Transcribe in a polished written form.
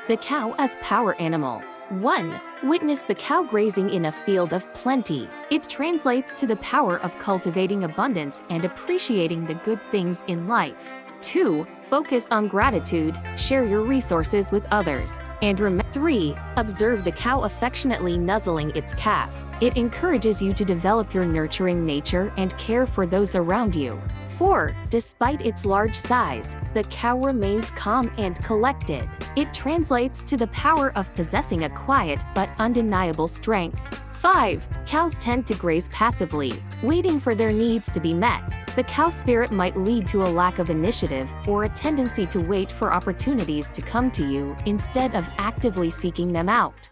The cow as power animal. 1. Witness the cow grazing in a field of plenty. It translates to the power of cultivating abundance and appreciating the good things in life. 2. Focus on gratitude, share your resources with others. And 3. Observe the cow affectionately nuzzling its calf. It encourages you to develop your nurturing nature and care for those around you. 4. Despite its large size, the cow remains calm and collected. It translates to the power of possessing a quiet but undeniable strength. 5. Cows tend to graze passively, waiting for their needs to be met. The cow spirit might lead to a lack of initiative or a tendency to wait for opportunities to come to you instead of actively seeking them out.